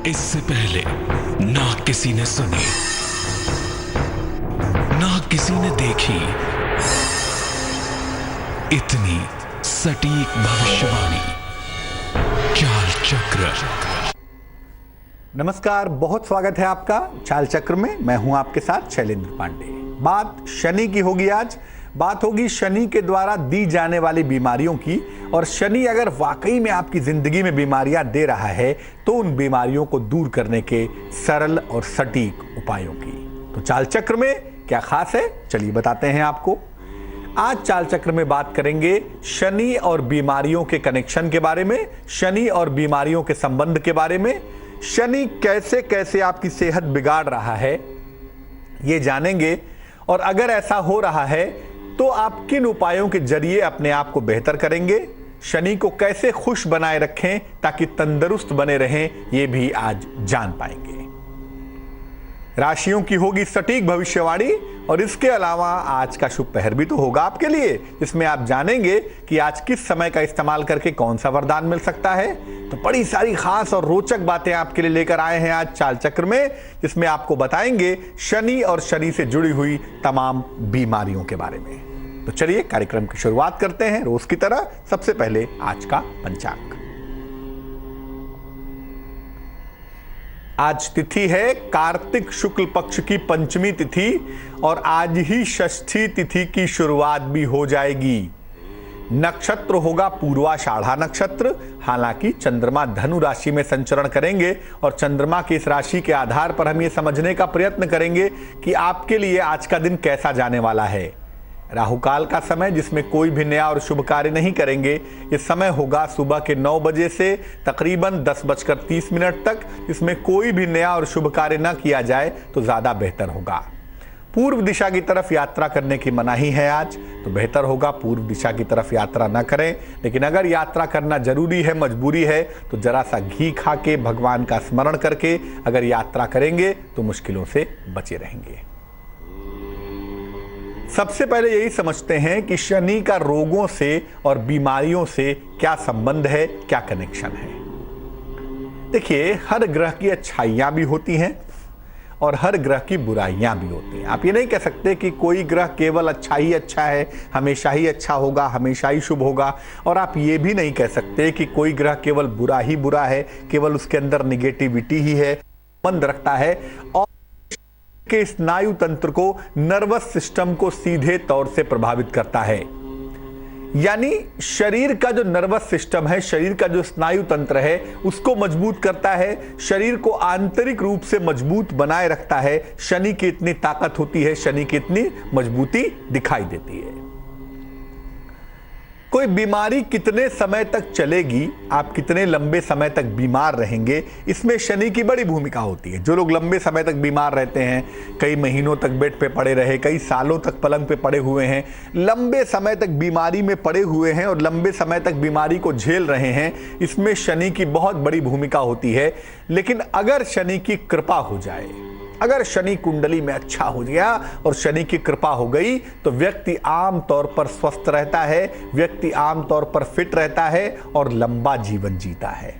इससे पहले ना किसी ने सुनी, ना किसी ने देखी इतनी सटीक भविष्यवाणी। चाल चक्र। नमस्कार, बहुत स्वागत है आपका चाल चक्र में। मैं हूं आपके साथ शैलेंद्र पांडे। बात शनि की होगी आज। बात होगी शनि के द्वारा दी जाने वाली बीमारियों की, और शनि अगर वाकई में आपकी जिंदगी में बीमारियां दे रहा है तो उन बीमारियों को दूर करने के सरल और सटीक उपायों की। तो चाल चक्र में क्या खास है, चलिए बताते हैं आपको। आज चाल चक्र में बात करेंगे शनि और बीमारियों के कनेक्शन के बारे में, शनि और बीमारियों के संबंध के बारे में। शनि कैसे कैसे आपकी सेहत बिगाड़ रहा है ये जानेंगे, और अगर ऐसा हो रहा है तो आप किन उपायों के जरिए अपने आप को बेहतर करेंगे, शनि को कैसे खुश बनाए रखें ताकि तंदुरुस्त बने रहें, ये भी आज जान पाएंगे। राशियों की होगी सटीक भविष्यवाणी, और इसके अलावा आज का शुभ पहर भी तो होगा आपके लिए, जिसमें आप जानेंगे कि आज किस समय का इस्तेमाल करके कौन सा वरदान मिल सकता है। तो बड़ी सारी खास और रोचक बातें आपके लिए लेकर आए हैं आज चाल चक्र में, जिसमें आपको बताएंगे शनि और शनि से जुड़ी हुई तमाम बीमारियों के बारे में। तो चलिए कार्यक्रम की शुरुआत करते हैं रोज की तरह। सबसे पहले आज का पंचांग। आज तिथि है कार्तिक शुक्ल पक्ष की पंचमी तिथि, और आज ही षष्ठी तिथि की शुरुआत भी हो जाएगी। नक्षत्र होगा पूर्वाषाढ़ा नक्षत्र। हालांकि चंद्रमा धनु राशि में संचरण करेंगे, और चंद्रमा की इस राशि के आधार पर हम ये समझने का प्रयत्न करेंगे कि आपके लिए आज का दिन कैसा जाने वाला है। राहुकाल का समय, जिसमें कोई भी नया और शुभ कार्य नहीं करेंगे। ये समय होगा सुबह के 9 बजे से तकरीबन 10:30 तक, जिसमें कोई भी नया और शुभ कार्य न किया जाए तो ज़्यादा बेहतर होगा। पूर्व दिशा की तरफ यात्रा करने की मनाही है आज, तो बेहतर होगा पूर्व दिशा की तरफ यात्रा न करें। लेकिन अगर यात्रा करना जरूरी है, मजबूरी है, तो जरा सा घी खा के भगवान का स्मरण करके अगर यात्रा करेंगे तो मुश्किलों से बचे रहेंगे। सबसे पहले यही समझते हैं कि शनि का रोगों से और बीमारियों से क्या संबंध है, क्या कनेक्शन है। देखिए, हर ग्रह की अच्छाइयां भी होती हैं और हर ग्रह की बुराइयां भी होती हैं। आप ये नहीं कह सकते कि कोई ग्रह केवल अच्छा ही अच्छा है, हमेशा ही अच्छा होगा, हमेशा ही शुभ होगा। और आप ये भी नहीं कह सकते कि कोई ग्रह केवल बुरा ही बुरा है, केवल उसके अंदर निगेटिविटी ही है, संबंध रखता है और के स्नायु तंत्र को, नर्वस सिस्टम को सीधे तौर से प्रभावित करता है। यानी शरीर का जो नर्वस सिस्टम है, शरीर का जो स्नायु तंत्र है, उसको मजबूत करता है, शरीर को आंतरिक रूप से मजबूत बनाए रखता है। शनि की इतनी ताकत होती है, शनि की इतनी मजबूती दिखाई देती है। कोई बीमारी कितने समय तक चलेगी, आप कितने लंबे समय तक बीमार रहेंगे, इसमें शनि की बड़ी भूमिका होती है। जो लोग लंबे समय तक बीमार रहते हैं, कई महीनों तक बेड पे पड़े रहे, कई सालों तक पलंग पे पड़े हुए हैं, लंबे समय तक बीमारी में पड़े हुए हैं और लंबे समय तक बीमारी को झेल रहे हैं, इसमें शनि की बहुत बड़ी भूमिका होती है। लेकिन अगर शनि की कृपा हो जाए, अगर शनि कुंडली में अच्छा हो गया और शनि की कृपा हो गई, तो व्यक्ति आम तौर पर स्वस्थ रहता है, व्यक्ति आम तौर पर फिट रहता है और लंबा जीवन जीता है,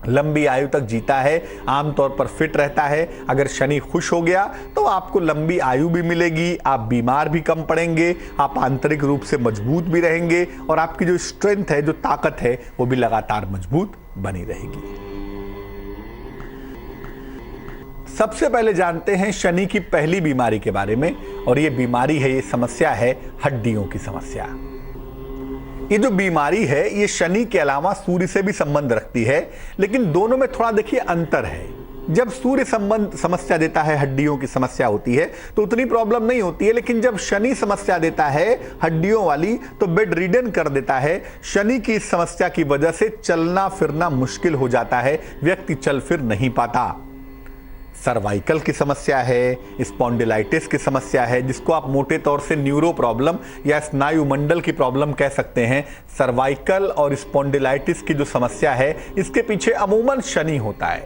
लंबी आयु तक जीता है, आमतौर पर फिट रहता है। अगर शनि खुश हो गया तो आपको लंबी आयु भी मिलेगी, आप बीमार भी कम पड़ेंगे, आप आंतरिक रूप से मजबूत भी रहेंगे, और आपकी जो स्ट्रेंथ है, जो ताकत है, वो भी लगातार मजबूत बनी रहेगी। सबसे पहले जानते हैं शनि की पहली बीमारी के बारे में, और ये बीमारी है, ये समस्या है हड्डियों की समस्या। ये जो बीमारी है, ये शनि के अलावा सूर्य से भी संबंध रखती है, लेकिन दोनों में थोड़ा देखिए अंतर है। जब सूर्य संबंध समस्या देता है, हड्डियों की समस्या होती है, तो उतनी प्रॉब्लम नहीं होती है। लेकिन जब शनि समस्या देता है हड्डियों वाली, तो बेड रिडन कर देता है। शनि की इस समस्या की वजह से चलना फिरना मुश्किल हो जाता है, व्यक्ति चल फिर नहीं पाता। सर्वाइकल की समस्या है, स्पॉन्डिलाइटिस की समस्या है, जिसको आप मोटे तौर से न्यूरो प्रॉब्लम या स्नायु मंडल की प्रॉब्लम कह सकते हैं। सर्वाइकल और स्पॉन्डिलाइटिस की जो समस्या है, इसके पीछे अमूमन शनि होता है।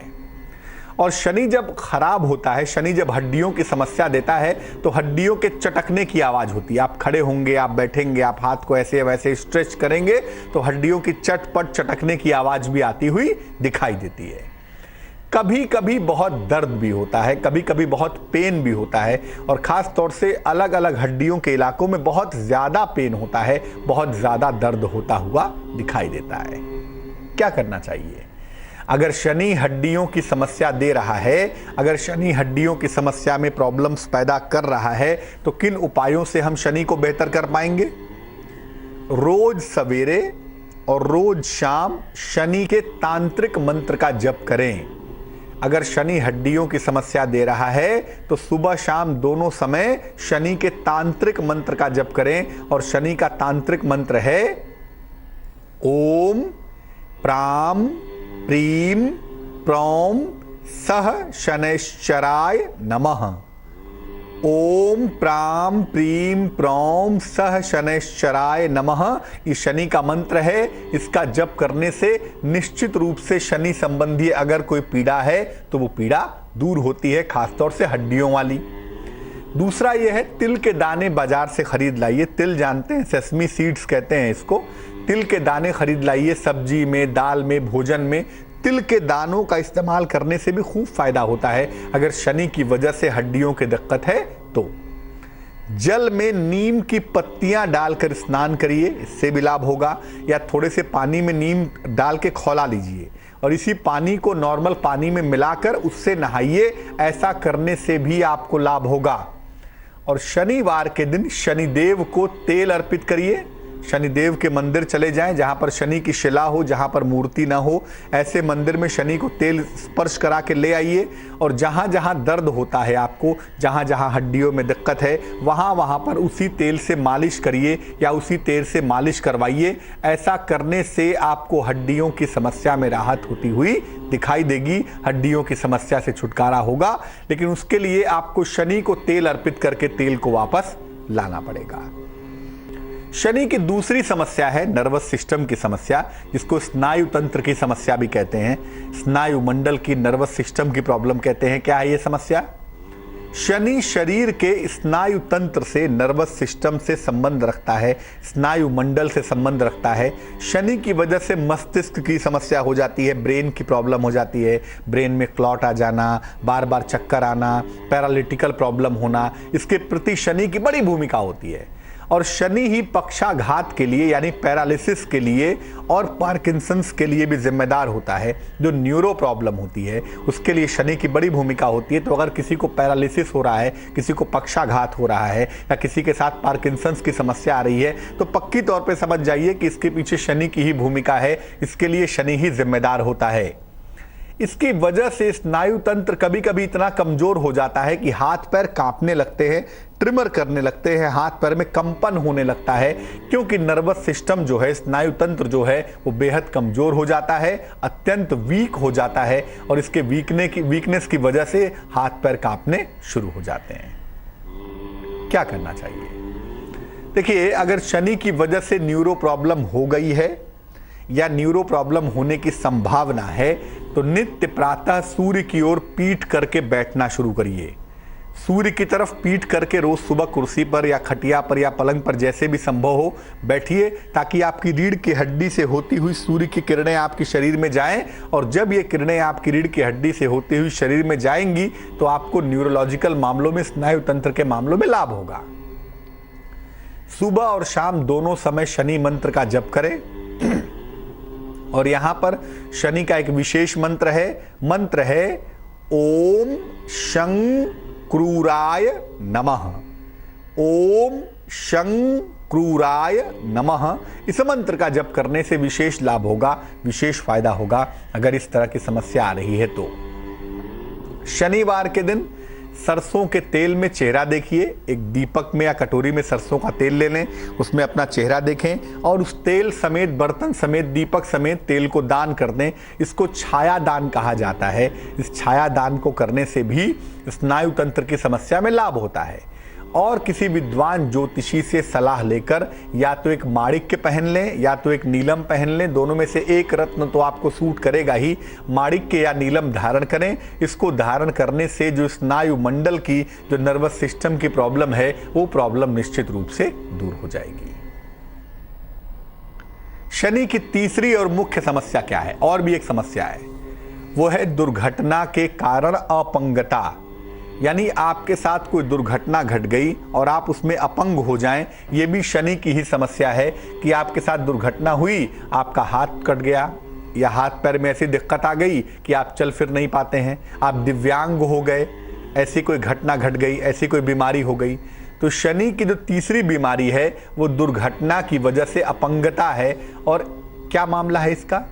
और शनि जब खराब होता है, शनि जब हड्डियों की समस्या देता है, तो हड्डियों के चटकने की आवाज होती है। आप खड़े होंगे, आप बैठेंगे, आप हाथ को ऐसे वैसे स्ट्रेच करेंगे, तो हड्डियों की चटपट चटकने की आवाज भी आती हुई दिखाई देती है। कभी कभी बहुत दर्द भी होता है, कभी कभी बहुत पेन भी होता है, और ख़ास तौर से अलग अलग हड्डियों के इलाकों में बहुत ज़्यादा पेन होता है, बहुत ज़्यादा दर्द होता हुआ दिखाई देता है। क्या करना चाहिए? अगर शनि हड्डियों की समस्या दे रहा है, अगर शनि हड्डियों की समस्या में प्रॉब्लम्स पैदा कर रहा है, तो किन उपायों से हम शनि को बेहतर कर पाएंगे? रोज सवेरे और रोज शाम शनि के तांत्रिक मंत्र का जप करें। अगर शनि हड्डियों की समस्या दे रहा है तो सुबह शाम दोनों समय शनि के तांत्रिक मंत्र का जप करें, और शनि का तांत्रिक मंत्र है ओम प्राम प्रीम प्रौम सह शनैश्चराय नमः। ओम प्राम प्रीम प्रौम सह शनैश्चराय नमः, ये शनि का मंत्र है। इसका जप करने से निश्चित रूप से शनि संबंधी अगर कोई पीड़ा है तो वो पीड़ा दूर होती है, खासतौर से हड्डियों वाली। दूसरा ये है, तिल के दाने बाजार से खरीद लाइए। तिल जानते हैं, सेसमी सीड्स कहते हैं इसको। तिल के दाने खरीद लाइए। सब्जी में, दाल में, भोजन में तिल के दानों का इस्तेमाल करने से भी खूब फायदा होता है। अगर शनि की वजह से हड्डियों की दिक्कत है तो जल में नीम की पत्तियां डालकर स्नान करिए, इससे भी लाभ होगा। या थोड़े से पानी में नीम डाल के खौला लीजिए और इसी पानी को नॉर्मल पानी में मिलाकर उससे नहाइए। ऐसा करने से भी आपको लाभ होगा। और शनिवार के दिन शनिदेव को तेल अर्पित करिए। शनिदेव के मंदिर चले जाएं जहां पर शनि की शिला हो, जहां पर मूर्ति ना हो, ऐसे मंदिर में शनि को तेल स्पर्श करा के ले आइए। और जहां जहां दर्द होता है आपको, जहां जहां हड्डियों में दिक्कत है, वहां वहां पर उसी तेल से मालिश करिए या उसी तेल से मालिश करवाइए। ऐसा करने से आपको हड्डियों की समस्या में राहत होती हुई दिखाई देगी, हड्डियों की समस्या से छुटकारा होगा। लेकिन उसके लिए आपको शनि को तेल अर्पित करके तेल को वापस लाना पड़ेगा। शनि की दूसरी समस्या है नर्वस सिस्टम की समस्या, जिसको स्नायु तंत्र की समस्या भी कहते हैं। स्नायु मंडल की, नर्वस सिस्टम की प्रॉब्लम कहते हैं। क्या है ये समस्या? शनि शरीर के स्नायु तंत्र से, नर्वस सिस्टम से संबंध रखता है, स्नायु मंडल से संबंध रखता है। शनि की वजह से मस्तिष्क की समस्या हो जाती है, ब्रेन की प्रॉब्लम हो जाती है, ब्रेन में क्लॉट आ जाना, बार बार चक्कर आना, पैरालिटिकल प्रॉब्लम होना, इसके प्रति शनि की बड़ी भूमिका होती है। और शनि ही पक्षाघात के लिए यानी पैरालिसिस के लिए और पार्किंसंस के लिए भी जिम्मेदार होता है। जो न्यूरो प्रॉब्लम होती है उसके लिए शनि की बड़ी भूमिका होती है। तो अगर किसी को पैरालिसिस हो रहा है, किसी को पक्षाघात हो रहा है या किसी के साथ पार्किंसंस की समस्या आ रही है, तो पक्की तौर पे समझ जाइए कि इसके पीछे शनि की ही भूमिका है। इसके लिए शनि ही जिम्मेदार होता है। इसकी वजह से स्नायु तंत्र कभी कभी इतना कमजोर हो जाता है कि हाथ पैर कांपने लगते हैं, ट्रिमर करने लगते हैं, हाथ पैर में कंपन होने लगता है, क्योंकि नर्वस सिस्टम जो है, स्नायु तंत्र जो है, वो बेहद कमजोर हो जाता है, अत्यंत वीक हो जाता है। और इसके वीकनेस की वजह से हाथ पैर कांपने शुरू हो जाते हैं। क्या करना चाहिए? देखिए, अगर शनि की वजह से न्यूरो प्रॉब्लम हो गई है या न्यूरो प्रॉब्लम होने की संभावना है, तो नित्य प्रातः सूर्य की ओर पीठ करके बैठना शुरू करिए। सूर्य की तरफ पीठ करके रोज सुबह कुर्सी पर या खटिया पर या पलंग पर जैसे भी संभव हो बैठिए, ताकि आपकी रीढ़ की हड्डी से होती हुई सूर्य की किरणें आपके शरीर में जाएं। और जब ये किरणें आपकी रीढ़ की हड्डी से होती हुई शरीर में जाएंगी तो आपको न्यूरोलॉजिकल मामलों में, स्नायु तंत्र के मामलों में लाभ होगा। सुबह और शाम दोनों समय शनि मंत्र का जप करें। और यहां पर शनि का एक विशेष मंत्र है ओम शं क्रूराय नमः। ओम शं क्रूराय नमः। इस मंत्र का जप करने से विशेष लाभ होगा, विशेष फायदा होगा अगर इस तरह की समस्या आ रही है तो। शनिवार के दिन सरसों के तेल में चेहरा देखिए। एक दीपक में या कटोरी में सरसों का तेल ले लें, उसमें अपना चेहरा देखें और उस तेल समेत, बर्तन समेत, दीपक समेत तेल को दान कर दें। इसको छाया दान कहा जाता है। इस छाया दान को करने से भी स्नायु तंत्र की समस्या में लाभ होता है। और किसी विद्वान ज्योतिषी से सलाह लेकर या तो एक माणिक्य पहन लें या तो एक नीलम पहन लें। दोनों में से एक रत्न तो आपको सूट करेगा ही। माणिक्य या नीलम धारण करें। इसको धारण करने से जो स्नायु मंडल की, जो नर्वस सिस्टम की प्रॉब्लम है, वो प्रॉब्लम निश्चित रूप से दूर हो जाएगी। शनि की तीसरी और मुख्य समस्या क्या है? और भी एक समस्या है, वो है दुर्घटना के कारण अपंगता। यानी आपके साथ कोई दुर्घटना घट गई और आप उसमें अपंग हो जाएं, ये भी शनि की ही समस्या है कि आपके साथ दुर्घटना हुई, आपका हाथ कट गया या हाथ पैर में ऐसी दिक्कत आ गई कि आप चल फिर नहीं पाते हैं, आप दिव्यांग हो गए, ऐसी कोई घटना घट गई, ऐसी कोई बीमारी हो गई। तो शनि की जो तीसरी बीमारी है वो दुर्घटना की वजह से अपंगता है। और क्या मामला है इसका?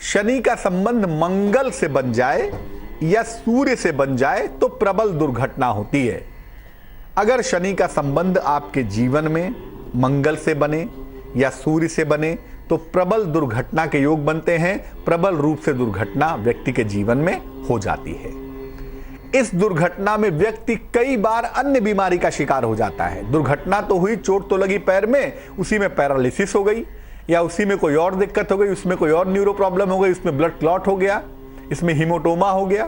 शनि का संबंध मंगल से बन जाए या सूर्य से बन जाए तो प्रबल दुर्घटना होती है। अगर शनि का संबंध आपके जीवन में मंगल से बने या सूर्य से बने तो प्रबल दुर्घटना के योग बनते हैं, प्रबल रूप से दुर्घटना व्यक्ति के जीवन में हो जाती है। इस दुर्घटना में व्यक्ति कई बार अन्य बीमारी का शिकार हो जाता है। दुर्घटना तो हुई, चोट तो लगी पैर में, उसी में पैरालिसिस हो गई या उसी में कोई और दिक्कत हो गई, उसमें कोई और न्यूरो प्रॉब्लम हो गई, उसमें ब्लड क्लॉट हो गया, इसमें हीमोटोमा हो गया।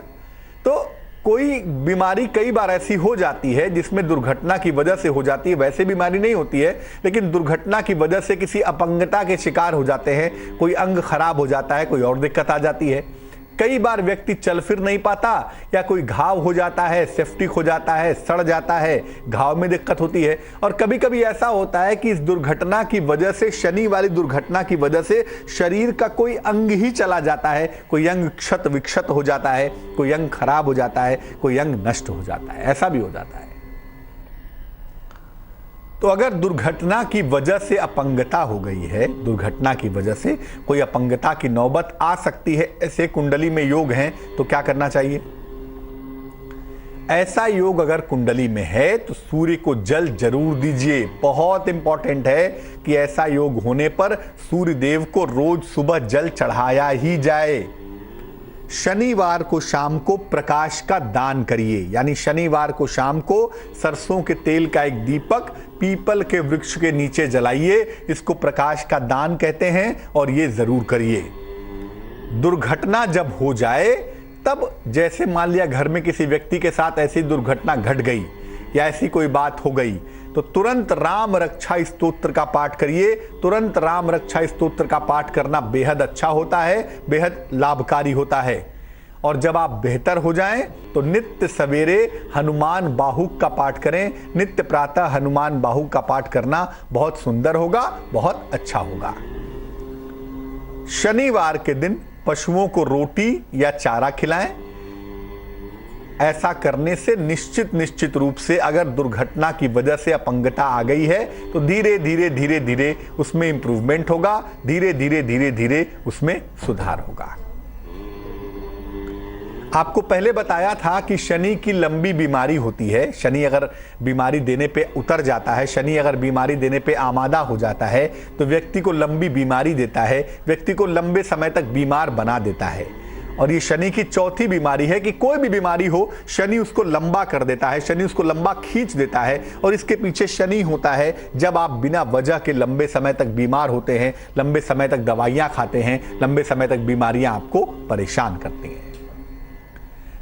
तो कोई बीमारी कई बार ऐसी हो जाती है जिसमें दुर्घटना की वजह से हो जाती है। वैसे बीमारी नहीं होती है, लेकिन दुर्घटना की वजह से किसी अपंगता के शिकार हो जाते हैं, कोई अंग खराब हो जाता है, कोई और दिक्कत आ जाती है। कई बार व्यक्ति चल फिर नहीं पाता या कोई घाव हो जाता है, सेप्टिक हो जाता है, सड़ जाता है, घाव में दिक्कत होती है। और कभी कभी ऐसा होता है कि इस दुर्घटना की वजह से, शनि वाली दुर्घटना की वजह से शरीर का कोई अंग ही चला जाता है, कोई अंग क्षत विक्षत हो जाता है, कोई अंग खराब हो जाता है, कोई अंग नष्ट हो जाता है, ऐसा भी हो जाता है। तो अगर दुर्घटना की वजह से अपंगता हो गई है, दुर्घटना की वजह से कोई अपंगता की नौबत आ सकती है, ऐसे कुंडली में योग हैं, तो क्या करना चाहिए? ऐसा योग अगर कुंडली में है तो सूर्य को जल जरूर दीजिए। बहुत इंपॉर्टेंट है कि ऐसा योग होने पर सूर्य देव को रोज सुबह जल चढ़ाया ही जाए। शनिवार को शाम को प्रकाश का दान करिए, यानी शनिवार को शाम को सरसों के तेल का एक दीपक पीपल के वृक्ष के नीचे जलाइए। इसको प्रकाश का दान कहते हैं और ये जरूर करिए। दुर्घटना जब हो जाए तब, जैसे मान लिया घर में किसी व्यक्ति के साथ ऐसी दुर्घटना घट गई या ऐसी कोई बात हो गई, तो तुरंत राम रक्षा स्तोत्र का पाठ करिए। तुरंत राम रक्षा स्तोत्र का पाठ करना बेहद अच्छा होता है, बेहद लाभकारी होता है। और जब आप बेहतर हो जाएं तो नित्य सवेरे हनुमान बाहुक का पाठ करें। नित्य प्रातः हनुमान बाहुक का पाठ करना बहुत सुंदर होगा, बहुत अच्छा होगा। शनिवार के दिन पशुओं को रोटी या चारा खिलाएं। ऐसा करने से निश्चित रूप से अगर दुर्घटना की वजह से अपंगता आ गई है तो धीरे धीरे उसमें इंप्रूवमेंट होगा, धीरे धीरे उसमें सुधार होगा। आपको पहले बताया था कि शनि की लंबी बीमारी होती है। शनि अगर बीमारी देने पे उतर जाता है, शनि अगर बीमारी देने पे आमादा हो जाता है तो व्यक्ति को लंबी बीमारी देता है, व्यक्ति को लंबे समय तक बीमार बना देता है। और ये शनि की चौथी बीमारी है कि कोई भी बीमारी हो, शनि उसको लंबा कर देता है, शनि उसको लंबा खींच देता है। और इसके पीछे शनि होता है जब आप बिना वजह के लंबे समय तक बीमार होते हैं, लंबे समय तक दवाइयां खाते हैं, लंबे समय तक बीमारियां आपको परेशान करती हैं।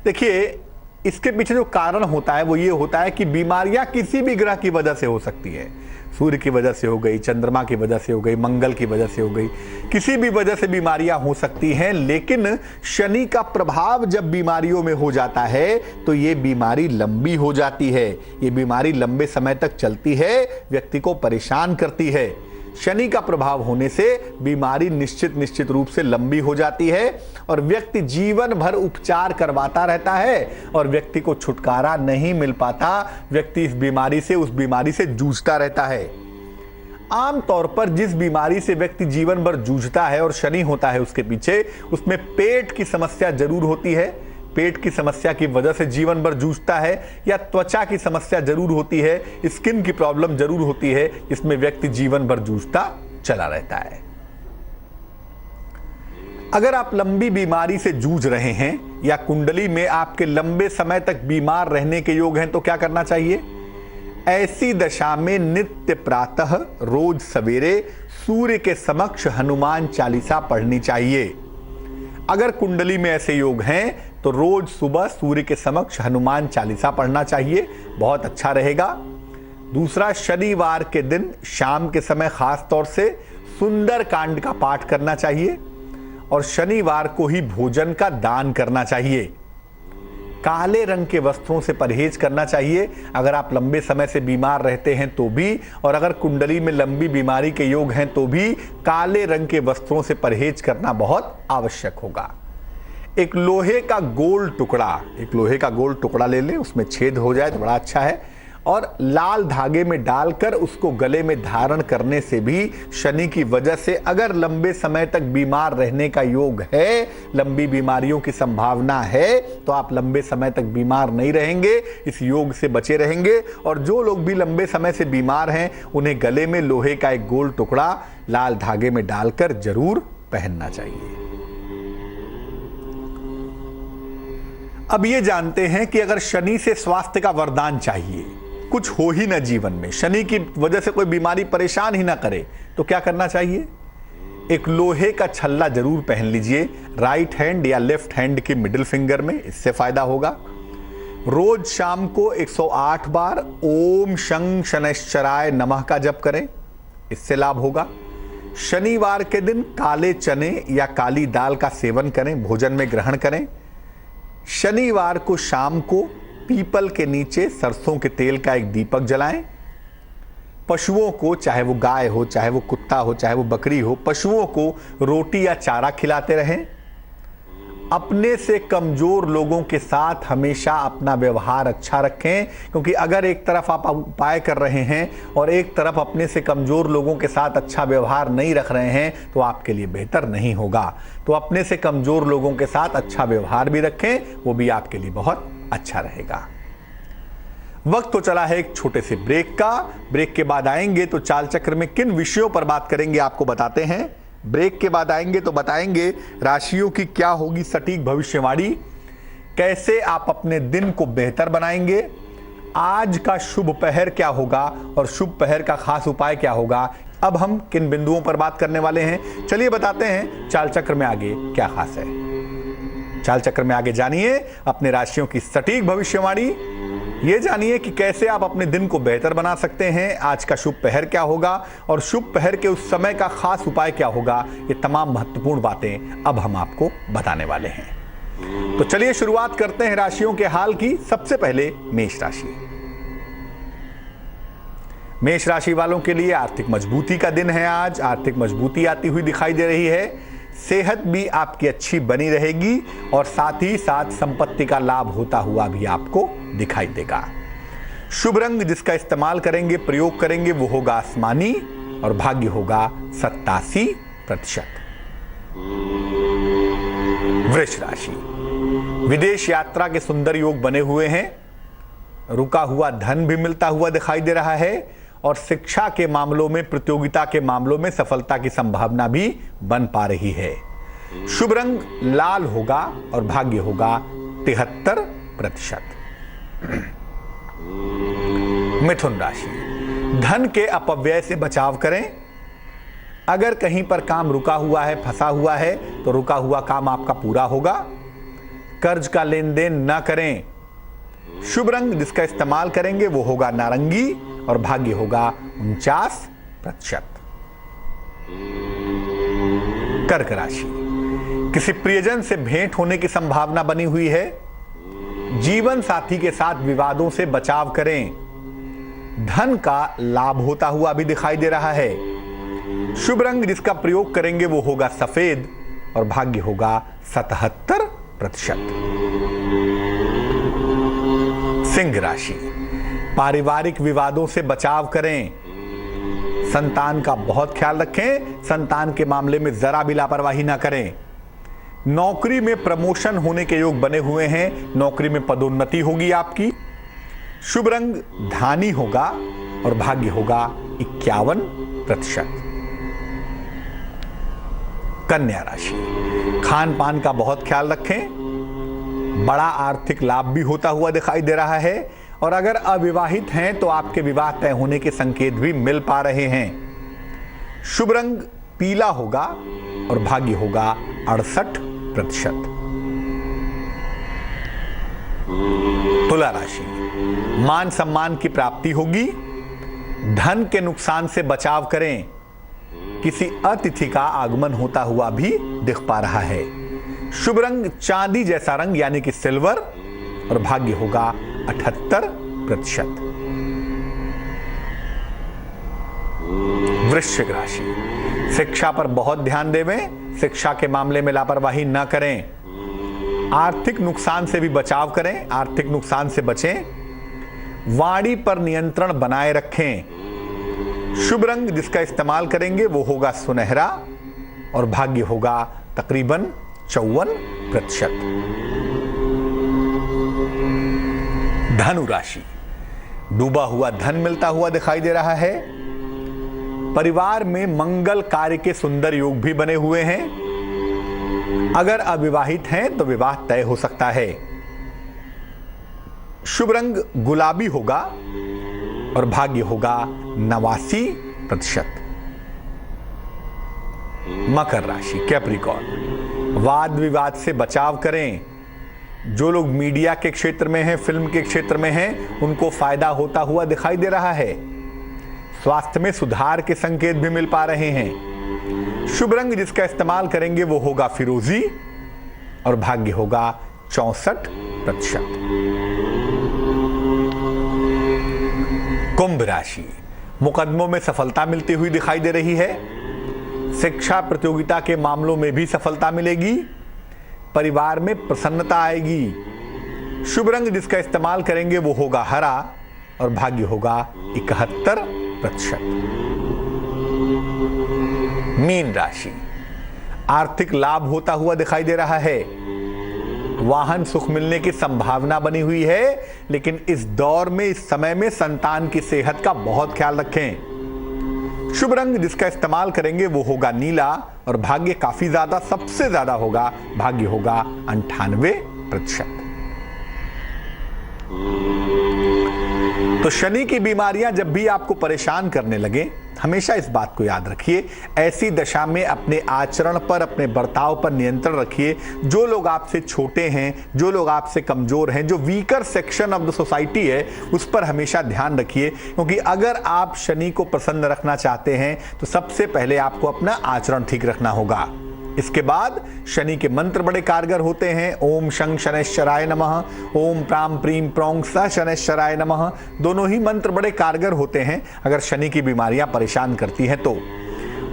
देखिए, इसके पीछे जो कारण होता है वो ये होता है कि बीमारियां किसी भी ग्रह की वजह से हो सकती है। सूर्य की वजह से हो गई, चंद्रमा की वजह से हो गई, मंगल की वजह से हो गई, किसी भी वजह से बीमारियां हो सकती हैं। लेकिन शनि का प्रभाव जब बीमारियों में हो जाता है तो ये बीमारी लंबी हो जाती है, ये बीमारी लंबे समय तक चलती है, व्यक्ति को परेशान करती है। शनि का प्रभाव होने से बीमारी निश्चित रूप से लंबी हो जाती है और व्यक्ति जीवन भर उपचार करवाता रहता है और व्यक्ति को छुटकारा नहीं मिल पाता। व्यक्ति इस बीमारी से, उस बीमारी से जूझता रहता है। आमतौर पर जिस बीमारी से व्यक्ति जीवन भर जूझता है और शनि होता है उसके पीछे, उसमें पेट की समस्या जरूर होती है। पेट की समस्या की वजह से जीवन भर जूझता है, या त्वचा की समस्या जरूर होती है, स्किन की प्रॉब्लम जरूर होती है, इसमें व्यक्ति जीवन भर जूझता चला रहता है। अगर आप लंबी बीमारी से जूझ रहे हैं या कुंडली में आपके लंबे समय तक बीमार रहने के योग हैं तो क्या करना चाहिए? ऐसी दशा में नित्य प्रातः रोज सवेरे सूर्य के समक्ष हनुमान चालीसा पढ़नी चाहिए। अगर कुंडली में ऐसे योग हैं तो रोज सुबह सूर्य के समक्ष हनुमान चालीसा पढ़ना चाहिए, बहुत अच्छा रहेगा। दूसरा, शनिवार के दिन शाम के समय खास तौर से सुंदर कांड का पाठ करना चाहिए। और शनिवार को ही भोजन का दान करना चाहिए। काले रंग के वस्त्रों से परहेज करना चाहिए अगर आप लंबे समय से बीमार रहते हैं तो भी, और अगर कुंडली में लंबी बीमारी के योग हैं तो भी काले रंग के वस्त्रों से परहेज करना बहुत आवश्यक होगा। एक लोहे का गोल टुकड़ा ले लें, उसमें छेद हो जाए तो बड़ा अच्छा है, और लाल धागे में डालकर उसको गले में धारण करने से भी शनि की वजह से अगर लंबे समय तक बीमार रहने का योग है, लंबी बीमारियों की संभावना है, तो आप लंबे समय तक बीमार नहीं रहेंगे, इस योग से बचे रहेंगे। और जो लोग भी लंबे समय से बीमार हैं उन्हें गले में लोहे का एक गोल टुकड़ा लाल धागे में डालकर जरूर पहनना चाहिए। अब ये जानते हैं कि अगर शनि से स्वास्थ्य का वरदान चाहिए, कुछ हो ही ना जीवन में, शनि की वजह से कोई बीमारी परेशान ही ना करे, तो क्या करना चाहिए? एक लोहे का छल्ला जरूर पहन लीजिए, राइट हैंड या लेफ्ट हैंड की मिडिल फिंगर में, इससे फायदा होगा। रोज शाम को 108 बार ओम शं शनैश्चराय नमः का जप करें, इससे लाभ होगा। शनिवार के दिन काले चने या काली दाल का सेवन करें, भोजन में ग्रहण करें। शनिवार को शाम को पीपल के नीचे सरसों के तेल का एक दीपक जलाएं। पशुओं को, चाहे वो गाय हो, चाहे वो कुत्ता हो, चाहे वो बकरी हो, पशुओं को रोटी या चारा खिलाते रहें। अपने से कमजोर लोगों के साथ हमेशा अपना व्यवहार अच्छा रखें, क्योंकि अगर एक तरफ आप उपाय कर रहे हैं और एक तरफ अपने से कमजोर लोगों के साथ अच्छा व्यवहार नहीं रख रहे हैं तो आपके लिए बेहतर नहीं होगा। तो अपने से कमजोर लोगों के साथ अच्छा व्यवहार भी रखें, वो भी आपके लिए बहुत अच्छा रहेगा। वक्त तो चला है एक छोटे से ब्रेक का। ब्रेक के बाद आएंगे तो चाल चक्र में किन विषयों पर बात करेंगे आपको बताते हैं। ब्रेक के बाद आएंगे तो बताएंगे राशियों की क्या होगी सटीक भविष्यवाणी, कैसे आप अपने दिन को बेहतर बनाएंगे, आज का शुभ पहर क्या होगा और शुभ पहर का खास उपाय क्या होगा। अब हम किन बिंदुओं पर बात करने वाले हैं, चलिए बताते हैं चाल चक्र में आगे क्या खास है। चाल चक्र में आगे जानिए अपने राशियों की सटीक भविष्यवाणी, ये जानिए कि कैसे आप अपने दिन को बेहतर बना सकते हैं, आज का शुभ पहर क्या होगा और शुभ पहर के उस समय का खास उपाय क्या होगा। ये तमाम महत्वपूर्ण बातें अब हम आपको बताने वाले हैं। तो चलिए शुरुआत करते हैं राशियों के हाल की। सबसे पहले मेष राशि। मेष राशि वालों के लिए आर्थिक मजबूती का दिन है। आज आर्थिक मजबूती आती हुई दिखाई दे रही है। सेहत भी आपकी अच्छी बनी रहेगी और साथ ही साथ संपत्ति का लाभ होता हुआ भी आपको दिखाई देगा। शुभ रंग जिसका इस्तेमाल करेंगे, प्रयोग करेंगे, वो होगा आसमानी और भाग्य होगा 87%। वृष राशि। विदेश यात्रा के सुंदर योग बने हुए हैं। रुका हुआ धन भी मिलता हुआ दिखाई दे रहा है और शिक्षा के मामलों में, प्रतियोगिता के मामलों में सफलता की संभावना भी बन पा रही है। शुभ रंग लाल होगा और भाग्य होगा 73%। मिथुन राशि। धन के अपव्यय से बचाव करें। अगर कहीं पर काम रुका हुआ है, फंसा हुआ है, तो रुका हुआ काम आपका पूरा होगा। कर्ज का लेन देन न करें। शुभ रंग जिसका इस्तेमाल करेंगे वो होगा नारंगी और भाग्य होगा 49%। कर्क राशि। किसी प्रियजन से भेंट होने की संभावना बनी हुई है। जीवन साथी के साथ विवादों से बचाव करें। धन का लाभ होता हुआ भी दिखाई दे रहा है। शुभ रंग जिसका प्रयोग करेंगे वो होगा सफेद और भाग्य होगा 77%। सिंह राशि। पारिवारिक विवादों से बचाव करें। संतान का बहुत ख्याल रखें। संतान के मामले में जरा भी लापरवाही ना करें। नौकरी में प्रमोशन होने के योग बने हुए हैं। नौकरी में पदोन्नति होगी आपकी। शुभ रंग धानी होगा और भाग्य होगा 51%। कन्या राशि। खान पान का बहुत ख्याल रखें। बड़ा आर्थिक लाभ भी होता हुआ दिखाई दे रहा है और अगर अविवाहित हैं तो आपके विवाह तय होने के संकेत भी मिल पा रहे हैं। शुभ रंग पीला होगा और भाग्य होगा 68%। तुला राशि। मान सम्मान की प्राप्ति होगी। धन के नुकसान से बचाव करें। किसी अतिथि का आगमन होता हुआ भी दिख पा रहा है। शुभ रंग चांदी जैसा रंग यानी कि सिल्वर और भाग्य होगा 78%। वृश्चिक राशि, शिक्षा पर बहुत ध्यान देवें, शिक्षा के मामले में लापरवाही न करें। आर्थिक नुकसान से भी बचाव करें, आर्थिक नुकसान से बचें। वाणी पर नियंत्रण बनाए रखें। शुभ रंग जिसका इस्तेमाल करेंगे वो होगा सुनहरा और भाग्य होगा तकरीबन 54%। धनु राशि, डूबा हुआ धन मिलता हुआ दिखाई दे रहा है। परिवार में मंगल कार्य के सुंदर योग भी बने हुए हैं। अगर अविवाहित हैं तो विवाह तय हो सकता है। शुभ रंग गुलाबी होगा और भाग्य होगा 89%। मकर राशि कैप्रिकॉर्न, वाद विवाद से बचाव करें। जो लोग मीडिया के क्षेत्र में हैं, फिल्म के क्षेत्र में हैं, उनको फायदा होता हुआ दिखाई दे रहा है। स्वास्थ्य में सुधार के संकेत भी मिल पा रहे हैं। शुभ रंग जिसका इस्तेमाल करेंगे वो होगा फिरोजी और भाग्य होगा 64%। कुंभ राशि, मुकदमों में सफलता मिलती हुई दिखाई दे रही है। शिक्षा प्रतियोगिता के मामलों में भी सफलता मिलेगी। परिवार में प्रसन्नता आएगी। शुभ रंग जिसका इस्तेमाल करेंगे वो होगा हरा और भाग्य होगा 71%। मीन राशि, आर्थिक लाभ होता हुआ दिखाई दे रहा है। वाहन सुख मिलने की संभावना बनी हुई है, लेकिन इस दौर में, इस समय में संतान की सेहत का बहुत ख्याल रखें। शुभ रंग जिसका इस्तेमाल करेंगे वो होगा नीला और भाग्य काफी ज्यादा, सबसे ज्यादा होगा, भाग्य होगा 98%। तो शनि की बीमारियां जब भी आपको परेशान करने लगे, हमेशा इस बात को याद रखिए, ऐसी दशा में अपने आचरण पर, अपने बर्ताव पर नियंत्रण रखिए। जो लोग आपसे छोटे हैं, जो लोग आपसे कमजोर हैं, जो weaker section of the society है, उस पर हमेशा ध्यान रखिए। क्योंकि अगर आप शनि को प्रसन्न रखना चाहते हैं तो सबसे पहले आपको अपना आचरण ठीक रखना होगा। इसके बाद शनि के मंत्र बड़े कारगर होते हैं। ओम शं शनैश्चराय नमः, ओम प्राम प्रीम प्रौंग स शनैश्चराय नमः। दोनों ही मंत्र बड़े कारगर होते हैं अगर शनि की बीमारियां परेशान करती हैं तो।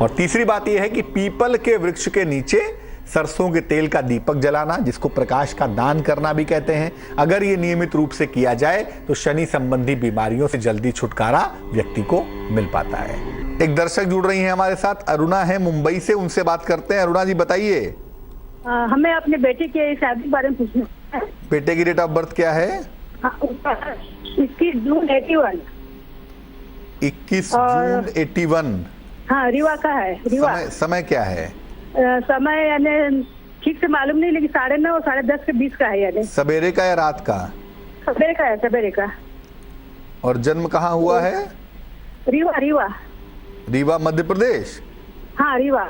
और तीसरी बात यह है कि पीपल के वृक्ष के नीचे सरसों के तेल का दीपक जलाना, जिसको प्रकाश का दान करना भी कहते हैं, अगर ये नियमित रूप से किया जाए तो शनि संबंधी बीमारियों से जल्दी छुटकारा व्यक्ति को मिल पाता है। एक दर्शक जुड़ रही हैं हमारे साथ, अरुणा है मुंबई से, उनसे बात करते हैं। अरुणा जी बताइए। हमें अपने बेटे के शादी के बारे में पूछना है। बेटे की डेट ऑफ बर्थ क्या है? 21 जून 81। 21 जून 81। हाँ, रीवा का है। रीवा। समय क्या है? समय यानी ठीक से मालूम नहीं, लेकिन 9:30 और 10:30 के बीच का है। यानी सवेरे का या रात का? सवेरे का है, सवेरे का। और जन्म कहाँ हुआ है? रीवा। रीवा रीवा मध्य प्रदेश। हाँ, रीवा।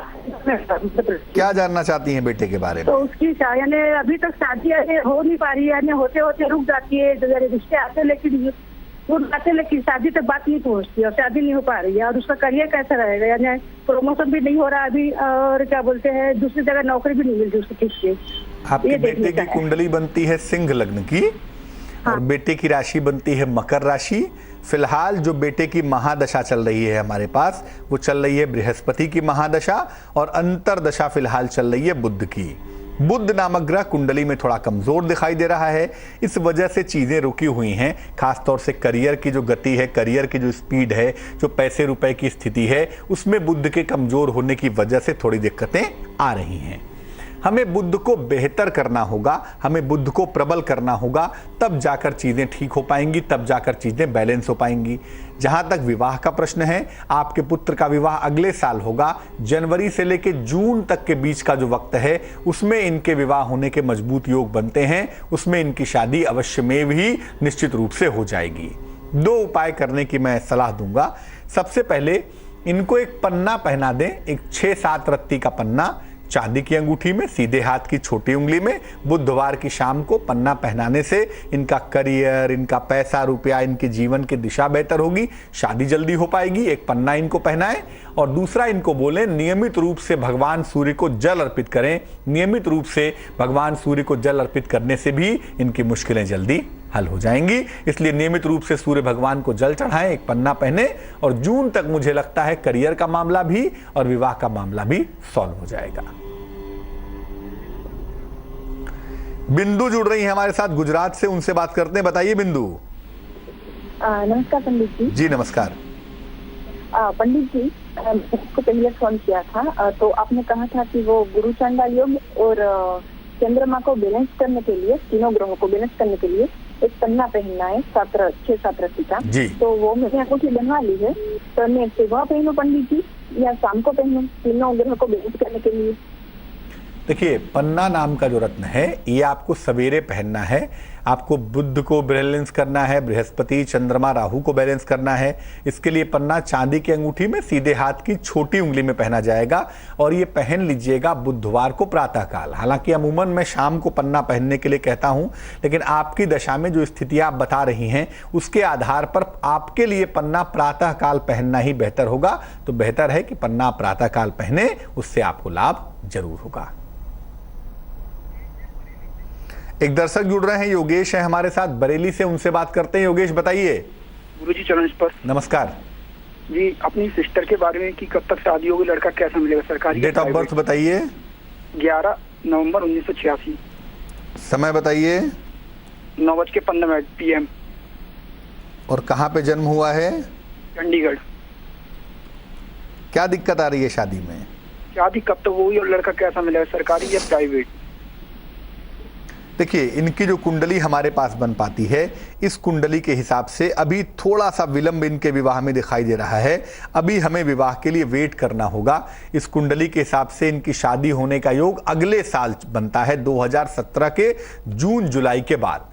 क्या जानना चाहती हैं बेटे के बारे में? तो उसकी यानी अभी तक शादी हो नहीं पा रही है, यानी होते होते रुक जाती है। रिश्ते आते लेकिन शादी तक बात नहीं पहुंचती और शादी नहीं हो पा रही है। और उसका करियर कैसा रहेगा, यानी प्रमोशन भी नहीं हो रहा अभी, और क्या बोलते हैं, दूसरी जगह नौकरी भी नहीं मिलती उसको ठीक से। आपके बेटे की कुंडली बनती है सिंह लग्न की। हाँ। और बेटे की राशि बनती है मकर राशि। फिलहाल जो बेटे की महादशा चल रही है हमारे पास, वो चल रही है बृहस्पति की महादशा, और अंतरदशा फिलहाल चल रही है बुध की। बुध नामक ग्रह कुंडली में थोड़ा कमजोर दिखाई दे रहा है। इस वजह से चीजें रुकी हुई हैं। खासतौर से करियर की जो गति है, करियर की जो स्पीड है, जो पैसे रुपए की स्थिति है, उसमें बुध के कमजोर होने की वजह से थोड़ी दिक्कतें आ रही हैं। हमें बुद्ध को बेहतर करना होगा, हमें बुद्ध को प्रबल करना होगा, तब जाकर चीज़ें ठीक हो पाएंगी, तब जाकर चीज़ें बैलेंस हो पाएंगी। जहाँ तक विवाह का प्रश्न है, आपके पुत्र का विवाह अगले साल होगा। जनवरी से लेकर जून तक के बीच का जो वक्त है, उसमें इनके विवाह होने के मजबूत योग बनते हैं। उसमें इनकी शादी अवश्य में भी निश्चित रूप से हो जाएगी। 2 उपाय करने की मैं सलाह दूंगा। सबसे पहले इनको एक पन्ना पहना दें, एक 6-7 रत्ती का पन्ना, चांदी की अंगूठी में, सीधे हाथ की छोटी उंगली में, बुधवार की शाम को पन्ना पहनाने से इनका करियर, इनका पैसा रुपया, इनके जीवन की दिशा बेहतर होगी, शादी जल्दी हो पाएगी। एक पन्ना इनको पहनाएं और दूसरा इनको बोलें नियमित रूप से भगवान सूर्य को जल अर्पित करें। नियमित रूप से भगवान सूर्य को जल अर्पित करने से भी इनकी मुश्किलें जल्दी हल हो जाएंगी। इसलिए नियमित रूप से सूर्य भगवान को जल चढ़ाएं, एक पन्ना पहने और जून तक मुझे लगता है करियर का मामला भी और विवाह का मामला भी सॉल्व हो जाएगा। बिंदु जुड़ रही है हमारे साथ गुजरात से, उनसे बात करते हैं। बताइए बिंदु। नमस्कार पंडित जी। जी नमस्कार। पंडित जी, आपको पहले फोन किया था तो आपने कहा था कि वो गुरु चांडाल योग और चंद्रमा को बैलेंस करने के लिए, तीनों ग्रहों को बैलेंस करने के लिए एक पन्ना पहनना है 6-7 रत्ती का। तो वो मैंने अंगूठी बनवा ली है, तो मैं सुबह पहनूं पंडित जी या शाम को पहनूं तीनों ग्रहों को बैलेंस करने के लिए? देखिए, पन्ना नाम का जो रत्न है ये आपको सवेरे पहनना है। आपको बुध को बैलेंस करना है, बृहस्पति, चंद्रमा, राहु को बैलेंस करना है। इसके लिए पन्ना चांदी की अंगूठी में सीधे हाथ की छोटी उंगली में पहना जाएगा और ये पहन लीजिएगा बुधवार को प्रातःकाल। हालांकि अमूमन मैं शाम को पन्ना पहनने के लिए कहता हूं, लेकिन आपकी दशा में जो स्थितियां आप बता रही हैं उसके आधार पर आपके लिए पन्ना प्रातःकाल पहनना ही बेहतर होगा। तो बेहतर है कि पन्ना प्रातःकाल पहने, उससे आपको लाभ जरूर होगा। एक दर्शक जुड़ रहे हैं, योगेश है हमारे साथ बरेली से, उनसे बात करते हैं। योगेश बताइए। गुरुजी चरण स्पर्श। नमस्कार जी, अपनी सिस्टर के बारे में कि कब तक शादी होगी, लड़का कैसा मिलेगा, सरकारी? डेट ऑफ बर्थ बताइए। 11 नवंबर 1986। समय बताइए। 9:15 PM। और कहाँ पे जन्म हुआ है? चंडीगढ़। क्या दिक्कत आ रही है शादी में? शादी कब तक होगी और लड़का कैसा मिलेगा, सरकारी या प्राइवेट? देखिए, इनकी जो कुंडली हमारे पास बन पाती है, इस कुंडली के हिसाब से अभी थोड़ा सा विलंब इनके विवाह में दिखाई दे रहा है। अभी हमें विवाह के लिए वेट करना होगा। इस कुंडली के हिसाब से इनकी शादी होने का योग अगले साल बनता है, 2017 के जून जुलाई के बाद।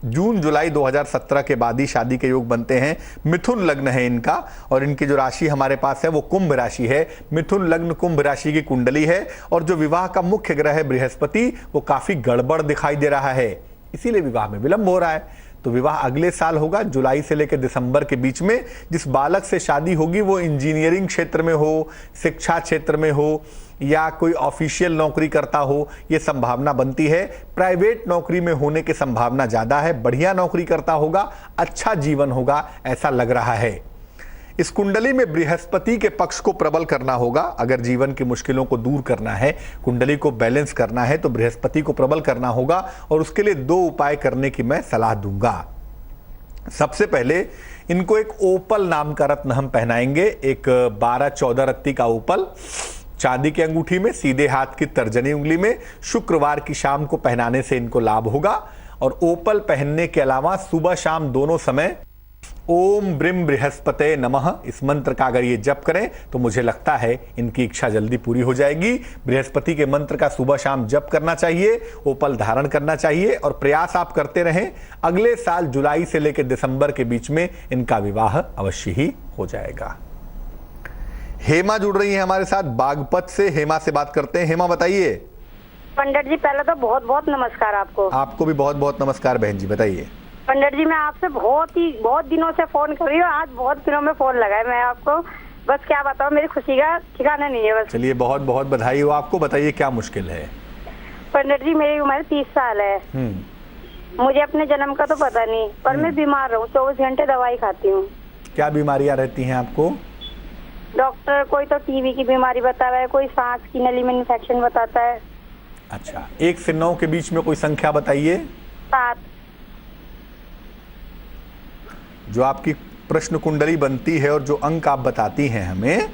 जून जुलाई 2017 के बाद ही शादी के योग बनते हैं। मिथुन लग्न है इनका और इनकी जो राशि हमारे पास है वो कुंभ राशि है। मिथुन लग्न कुंभ राशि की कुंडली है और जो विवाह का मुख्य ग्रह है बृहस्पति, वो काफी गड़बड़ दिखाई दे रहा है, इसीलिए विवाह में विलंब हो रहा है। तो विवाह अगले साल होगा, जुलाई से लेकर दिसंबर के बीच में। जिस बालक से शादी होगी वो इंजीनियरिंग क्षेत्र में हो, शिक्षा क्षेत्र में हो या कोई ऑफिशियल नौकरी करता हो, ये संभावना बनती है। प्राइवेट नौकरी में होने की संभावना ज्यादा है। बढ़िया नौकरी करता होगा, अच्छा जीवन होगा, ऐसा लग रहा है। इस कुंडली में बृहस्पति के पक्ष को प्रबल करना होगा। अगर जीवन की मुश्किलों को दूर करना है, कुंडली को बैलेंस करना है, तो बृहस्पति को प्रबल करना होगा और उसके लिए 2 उपाय करने की मैं सलाह दूंगा। सबसे पहले इनको एक ओपल नाम का रत्न हम पहनाएंगे, एक 12-14 रत्ती का ओपल चांदी की अंगूठी में, सीधे हाथ की तर्जनी उंगली में। शुक्रवार की शाम को पहनाने से इनको लाभ होगा। और ओपल पहनने के अलावा सुबह शाम दोनों समय ओम ब्रिम बृहस्पते नमः इस मंत्र का अगर ये जप करें तो मुझे लगता है इनकी इच्छा जल्दी पूरी हो जाएगी। बृहस्पति के मंत्र का सुबह शाम जप करना चाहिए, ओपल धारण करना चाहिए और प्रयास आप करते रहें। अगले साल जुलाई से लेकर दिसंबर के बीच में इनका विवाह अवश्य ही हो जाएगा। हेमा जुड़ रही है हमारे साथ बागपत से, हेमा से बात करते हैं। हेमा बताइए। पंडित जी, पहले तो बहुत बहुत नमस्कार आपको। आपको भी बहुत बहुत नमस्कार बहन जी, बताइए। पंडित जी, मैं आपसे बहुत दिनों से फोन कर रही हूँ, आज बहुत दिनों में फोन लगाया मैं आपको। बस क्या बताऊँ, मेरी खुशी का ठिकाना नहीं है बस। चलिए, बहुत बहुत बधाई हो आपको। बताइए क्या मुश्किल है? पंडित जी, मेरी उम्र 30 साल है। मुझे अपने जन्म का तो पता नहीं, पर मैं बीमार रहूँ, 24 घंटे दवाई खाती हूँ। क्या बीमारियां रहती हैं आपको? डॉक्टर कोई तो टीबी की बीमारी बता रहा है, कोई सांस की नली में इन्फेक्शन बताता है। अच्छा, 1 से 9 के बीच में कोई संख्या बताइए। 7। जो आपकी प्रश्न कुंडली बनती है और जो अंक आप बताती हैं हमें,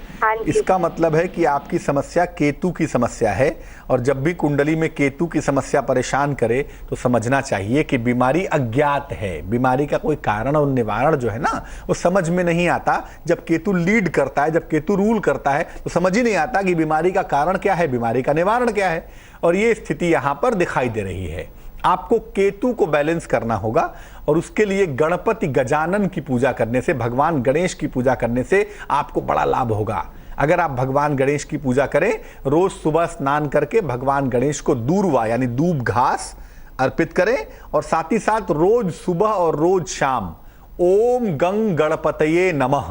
इसका मतलब है कि आपकी समस्या केतु की समस्या है। और जब भी कुंडली में केतु की समस्या परेशान करे तो समझना चाहिए कि बीमारी अज्ञात है। बीमारी का कोई कारण और निवारण जो है ना, वो समझ में नहीं आता। जब केतु लीड करता है, जब केतु रूल करता है, तो समझ ही नहीं आता कि बीमारी का कारण क्या है, बीमारी का निवारण क्या है। और ये स्थिति यहां पर दिखाई दे रही है। आपको केतु को बैलेंस करना होगा और उसके लिए गणपति गजानन की पूजा करने से, भगवान गणेश की पूजा करने से आपको बड़ा लाभ होगा। अगर आप भगवान गणेश की पूजा करें, रोज सुबह स्नान करके भगवान गणेश को दूर्वा यानी दूब घास अर्पित करें और साथ ही साथ रोज सुबह और रोज शाम ओम गंग गणपतये नमः,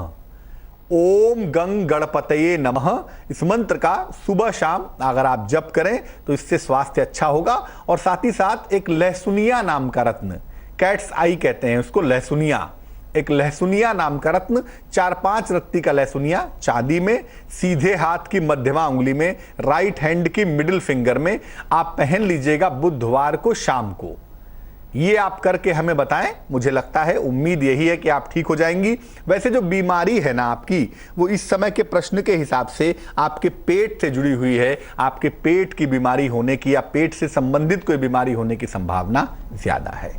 ओम गंग गणपतये नमः इस मंत्र का सुबह शाम अगर आप जप करें तो इससे स्वास्थ्य अच्छा होगा। और साथ ही साथ एक लहसुनिया नाम का रत्न, कैट्स आई कहते हैं उसको, लहसुनिया, एक लहसुनिया नाम का रत्न 4-5 रत्ती का लहसुनिया चांदी में सीधे हाथ की मध्यमा उंगली में, राइट हैंड की मिडिल फिंगर में आप पहन लीजिएगा बुधवार को शाम को। ये आप करके हमें बताएं, मुझे लगता है, उम्मीद यही है कि आप ठीक हो जाएंगी। वैसे जो बीमारी है ना आपकी, वो इस समय के प्रश्न के हिसाब से आपके पेट से जुड़ी हुई है। आपके पेट की बीमारी होने की या पेट से संबंधित कोई बीमारी होने की संभावना ज्यादा है।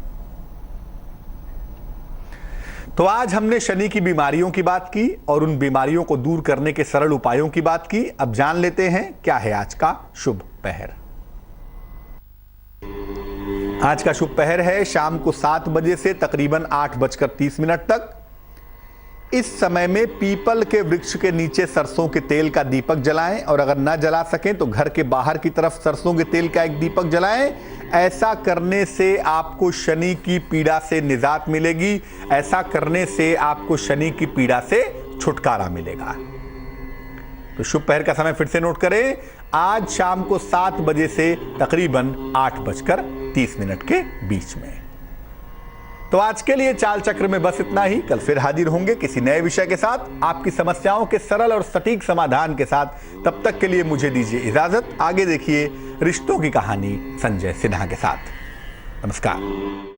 तो आज हमने शनि की बीमारियों की बात की और उन बीमारियों को दूर करने के सरल उपायों की बात की। अब जान लेते हैं क्या है आज का शुभ पहर। आज का शुभ पहर है शाम को 7 बजे से तकरीबन 8:30 तक। इस समय में पीपल के वृक्ष के नीचे सरसों के तेल का दीपक जलाएं और अगर ना जला सकें तो घर के बाहर की तरफ सरसों के तेल का एक दीपक जलाएं। ऐसा करने से आपको शनि की पीड़ा से निजात मिलेगी, ऐसा करने से आपको शनि की पीड़ा से छुटकारा मिलेगा। तो शुभ पहर का समय फिर से नोट करें, आज शाम को 7 बजे से तकरीबन 8:30 के बीच में। तो आज के लिए चाल चक्र में बस इतना ही। कल फिर हाजिर होंगे किसी नए विषय के साथ, आपकी समस्याओं के सरल और सटीक समाधान के साथ। तब तक के लिए मुझे दीजिए इजाजत। आगे देखिए रिश्तों की कहानी संजय सिन्हा के साथ। नमस्कार।